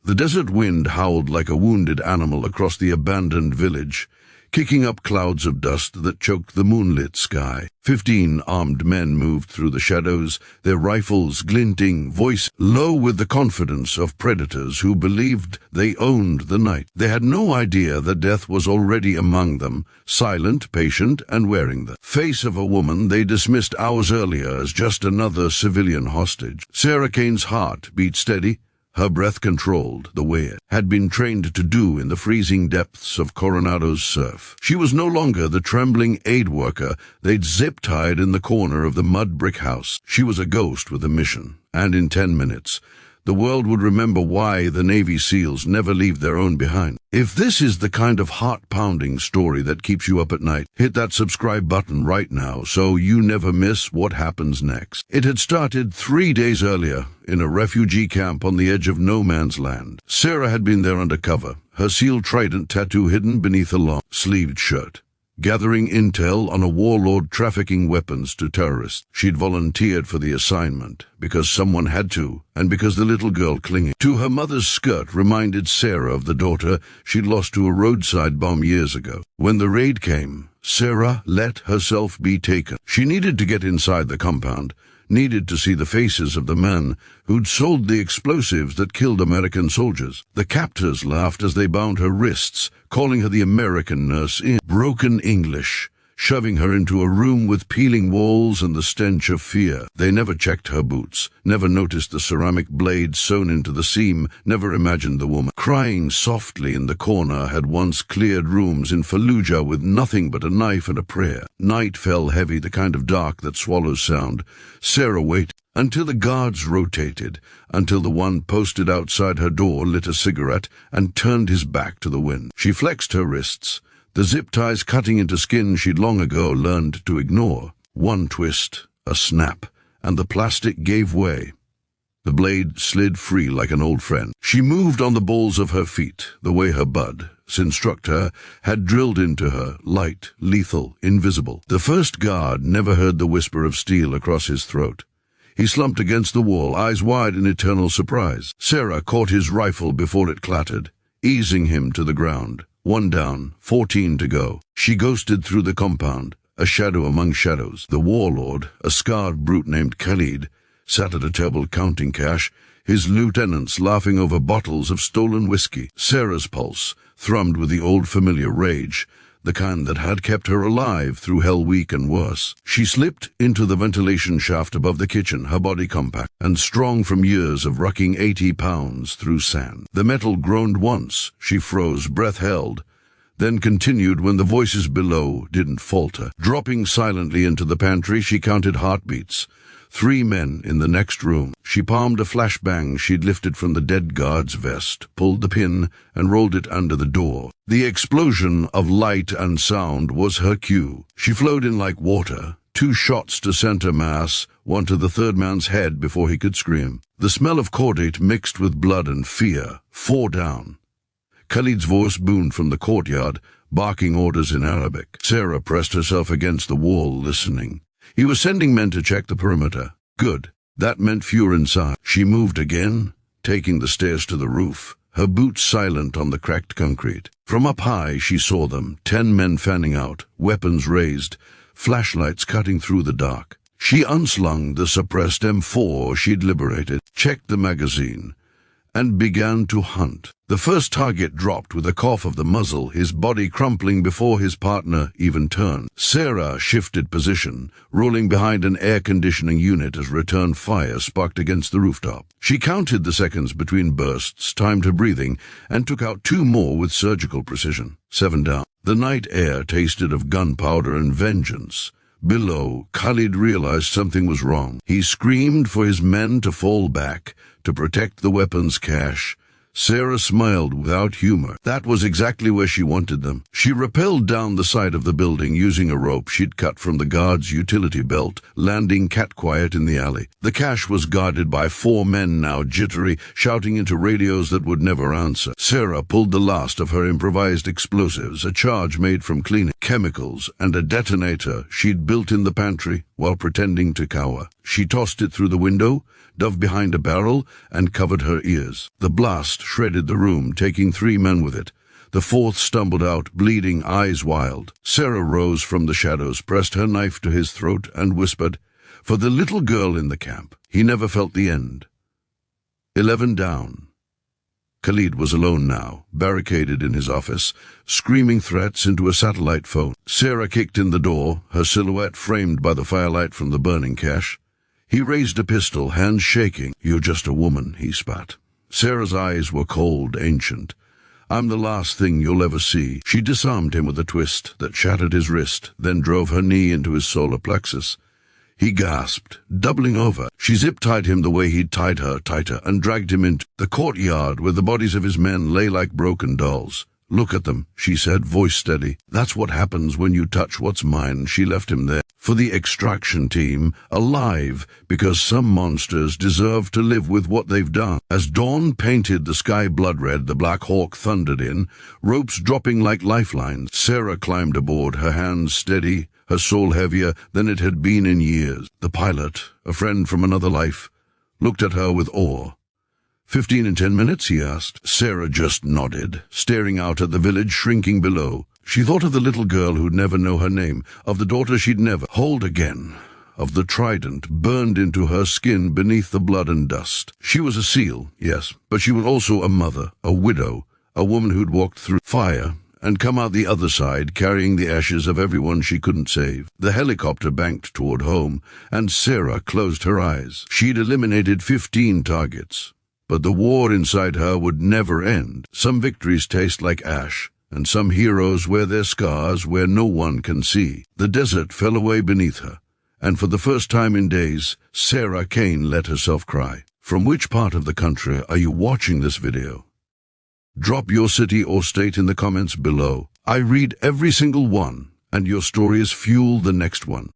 The desert wind howled like a wounded animal across the abandoned village, kicking up clouds of dust that choked the moonlit sky. 15 armed men moved through the shadows, their rifles glinting, voice low with the confidence of predators who believed they owned the night. They had no idea that death was already among them, silent, patient, and wearing the face of a woman they dismissed hours earlier as just another civilian hostage. Sarah Kane's heart beat steady, her breath controlled, the way it had been trained to do in the freezing depths of Coronado's surf. She was no longer the trembling aid worker they'd zip-tied in the corner of the mud brick house. She was a ghost with a mission, and in 10 minutes, the world would remember why the Navy SEALs never leave their own behind. If this is the kind of heart-pounding story that keeps you up at night, hit that subscribe button right now so you never miss what happens next. It had started 3 days earlier in a refugee camp on the edge of no man's land. Sarah had been there undercover, her SEAL trident tattoo hidden beneath a long-sleeved shirt, gathering intel on a warlord trafficking weapons to terrorists. She'd volunteered for the assignment because someone had to, and because the little girl clinging to her mother's skirt reminded Sarah of the daughter she'd lost to a roadside bomb years ago. When the raid came, Sarah let herself be taken. She needed to get inside the compound, needed to see the faces of the men who'd sold the explosives that killed American soldiers. The captors laughed as they bound her wrists, calling her the American nurse in broken English, shoving her into a room with peeling walls and the stench of fear. They never checked her boots, never noticed the ceramic blade sewn into the seam, never imagined the woman crying softly in the corner had once cleared rooms in Fallujah with nothing but a knife and a prayer. Night fell heavy, the kind of dark that swallows sound. Sarah waited until the guards rotated, until the one posted outside her door lit a cigarette and turned his back to the wind. She flexed her wrists, the zip ties cutting into skin she'd long ago learned to ignore. One twist, a snap, and the plastic gave way. The blade slid free like an old friend. She moved on the balls of her feet, the way her bud's instructor had drilled into her, light, lethal, invisible. The first guard never heard the whisper of steel across his throat. He slumped against the wall, eyes wide in eternal surprise. Sarah caught his rifle before it clattered, easing him to the ground. 1 down, 14 to go. She ghosted through the compound, a shadow among shadows. The warlord, a scarred brute named Khalid, sat at a table counting cash, his lieutenants laughing over bottles of stolen whiskey. Sarah's pulse thrummed with the old familiar rage, the kind that had kept her alive through Hell Week and worse. She slipped into the ventilation shaft above the kitchen, her body compact and strong from years of rucking 80 pounds through sand. The metal groaned once, she froze, breath held, then continued when the voices below didn't falter. Dropping silently into the pantry, she counted heartbeats. 3 men in the next room. She palmed a flashbang she'd lifted from the dead guard's vest, pulled the pin, and rolled it under the door. The explosion of light and sound was her cue. She flowed in like water, 2 shots to center mass, 1 to the third man's head before he could scream. The smell of cordate mixed with blood and fear. 4 down. Khalid's voice boomed from the courtyard, barking orders in Arabic. Sarah pressed herself against the wall, listening. He was sending men to check the perimeter. Good. That meant fewer inside. She moved again, taking the stairs to the roof, her boots silent on the cracked concrete. From up high she saw them, 10 men fanning out, weapons raised, flashlights cutting through the dark. She unslung the suppressed M4 she'd liberated, checked the magazine, and began to hunt. The first target dropped with a cough of the muzzle, his body crumpling before his partner even turned. Sarah shifted position, rolling behind an air conditioning unit as return fire sparked against the rooftop. She counted the seconds between bursts, timed her breathing, and took out 2 more with surgical precision. 7 down. The night air tasted of gunpowder and vengeance. Below, Khalid realized something was wrong. He screamed for his men to fall back, to protect the weapons cache. Sarah smiled without humor. That was exactly where she wanted them. She rappelled down the side of the building using a rope she'd cut from the guard's utility belt, landing cat-quiet in the alley. The cache was guarded by 4 men now, jittery, shouting into radios that would never answer. Sarah pulled the last of her improvised explosives, a charge made from cleaning. chemicals and a detonator she'd built in the pantry while pretending to cower. She tossed it through the window, dove behind a barrel, and covered her ears. The blast shredded the room, taking 3 men with it. The fourth stumbled out, bleeding, eyes wild. Sarah rose from the shadows, pressed her knife to his throat, and whispered, "For the little girl in the camp." He never felt the end. 11 down. Khalid was alone now, barricaded in his office, screaming threats into a satellite phone. Sarah kicked in the door, her silhouette framed by the firelight from the burning cache. He raised a pistol, hands shaking. "You're just a woman," he spat. Sarah's eyes were cold, ancient. "I'm the last thing you'll ever see." She disarmed him with a twist that shattered his wrist, then drove her knee into his solar plexus. He gasped, doubling over. She zip-tied him the way he'd tied her, tighter, and dragged him into the courtyard where the bodies of his men lay like broken dolls. "Look at them," she said, voice steady. "That's what happens when you touch what's mine." She left him there for the extraction team, alive, because some monsters deserve to live with what they've done. As dawn painted the sky blood-red, the Black Hawk thundered in, ropes dropping like lifelines. Sarah climbed aboard, her hands steady, her soul heavier than it had been in years. The pilot, a friend from another life, looked at her with awe. 15 and 10 minutes, he asked. Sarah just nodded, staring out at the village shrinking below. She thought of the little girl who'd never know her name, of the daughter she'd never hold again, of the trident burned into her skin beneath the blood and dust. She was a SEAL, yes, but she was also a mother, a widow, a woman who'd walked through fire and come out the other side carrying the ashes of everyone she couldn't save. The helicopter banked toward home, and Sarah closed her eyes. She'd eliminated 15 targets, but the war inside her would never end. Some victories taste like ash, and some heroes wear their scars where no one can see. The desert fell away beneath her, and for the first time in days, Sarah Kane let herself cry. From which part of the country are you watching this video? Drop your city or state in the comments below. I read every single one, and your stories fuel the next one.